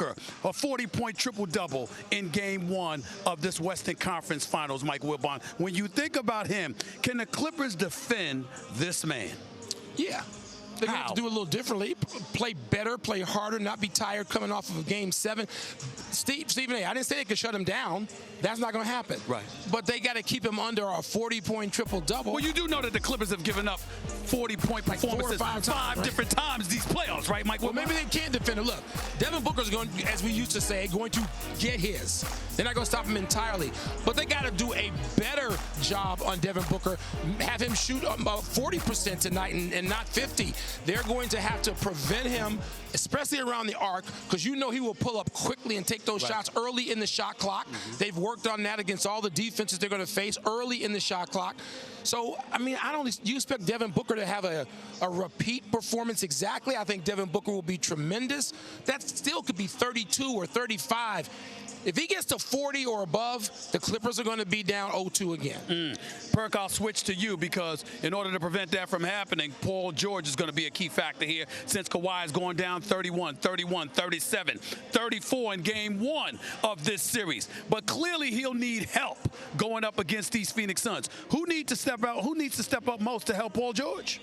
Booker, a 40-point triple-double in Game 1 of this Western Conference Finals, Mike Wilbon. When you think about him, can the Clippers defend this man? Yeah. They're going to have to do it a little differently, play better, play harder, not be tired coming off of a Game 7. Stephen A., I didn't say they could shut him down. That's not going to happen. Right. But they got to keep him under a 40-point triple-double. Well, you do know that the Clippers have given up 40-point performances like 4 or 5 times, right? different times these playoffs, right, Mike? Well, maybe they can't defend him. Look, Devin Booker's going, as we used to say, going to get his. They're not going to stop him entirely. But they got to do a better job on Devin Booker, have him shoot about 40% tonight and not 50. They're going to have to prevent him, especially around the arc, because you know he will pull up quickly and take those shots early in the shot clock. They've worked on that against all the defenses they're going to face early in the shot clock. So, I mean, you expect Devin Booker to have a repeat performance exactly. I think Devin Booker will be tremendous. That still could be 32 or 35. If he gets to 40 or above, the Clippers are going to be down 0-2 again. Perk, I'll switch to you because in order to prevent that from happening, Paul George is going to be a key factor here since Kawhi is going down 31, 31, 37, 34 in Game 1 of this series. But clearly he'll need help going up against these Phoenix Suns. Who needs to step out? Who needs to step up most to help Paul George?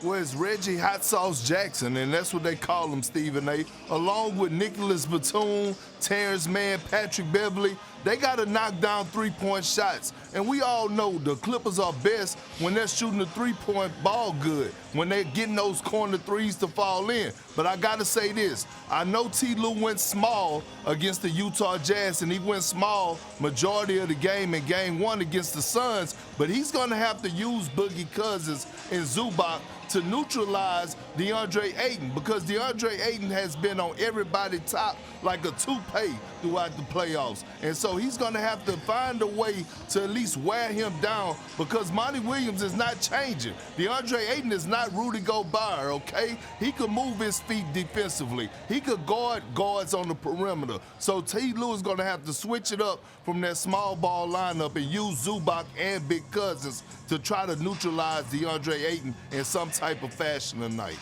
Well, it's Reggie Hot Sauce Jackson, and that's what they call him, Stephen A. Along with Nicholas Batum, Terrence Mann, Patrick Beverly, they got to knock down three-point shots. And we all know the Clippers are best when they're shooting the three-point ball good, when they're getting those corner threes to fall in. But I got to say this. I know T. Lue went small against the Utah Jazz, and he went small majority of the game in Game 1 against the Suns, but he's going to have to use Boogie Cousins and Zubac to neutralize DeAndre Ayton, because DeAndre Ayton has been on everybody's top like a toupee throughout the playoffs. And so he's going to have to find a way to at least wear him down, because Monty Williams is not changing. DeAndre Ayton is not Rudy Gobert, okay? He could move his feet defensively. He could guard guards on the perimeter. So T. Lue is going to have to switch it up from that small ball lineup and use Zubac and Big Cousins to try to neutralize DeAndre Ayton in some type of fashion tonight.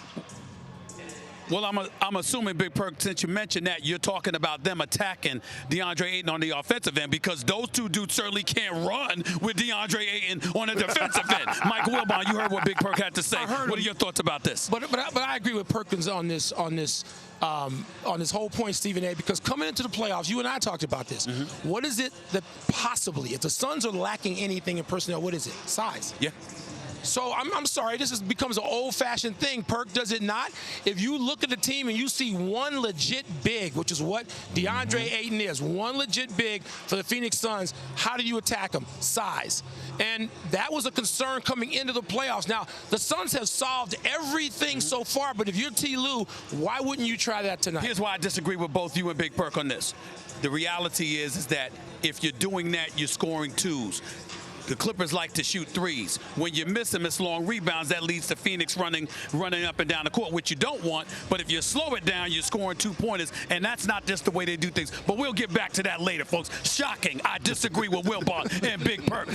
Well, I'm assuming, Big Perk, since you mentioned that, you're talking about them attacking DeAndre Ayton on the offensive end, because those two dudes certainly can't run with DeAndre Ayton on the defensive end. Mike Wilbon, you heard what Big Perk had to say. What are your thoughts about this? But I agree with Perkins on this whole point, Stephen A., because coming into the playoffs, you and I talked about this. What is it that possibly, if the Suns are lacking anything in personnel, what is it? Size. Yeah. So I'm sorry, this becomes an old-fashioned thing, Perk, does it not? If you look at the team and you see one legit big, which is what DeAndre Ayton is, one legit big for the Phoenix Suns, how do you attack them? Size. And that was a concern coming into the playoffs. Now, the Suns have solved everything so far, but if you're T. Lue, why wouldn't you try that tonight? Here's why I disagree with both you and Big Perk on this. The reality is that if you're doing that, you're scoring twos. The Clippers like to shoot threes. When you miss them, it's long rebounds. That leads to Phoenix running up and down the court, which you don't want. But if you slow it down, you're scoring 2-pointers, and that's not just the way they do things. But we'll get back to that later, folks. Shocking. I disagree with Wilbon and Big Perk.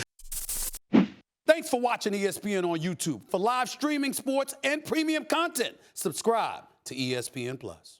Thanks for watching ESPN on YouTube. For live streaming, sports, and premium content, subscribe to ESPN+.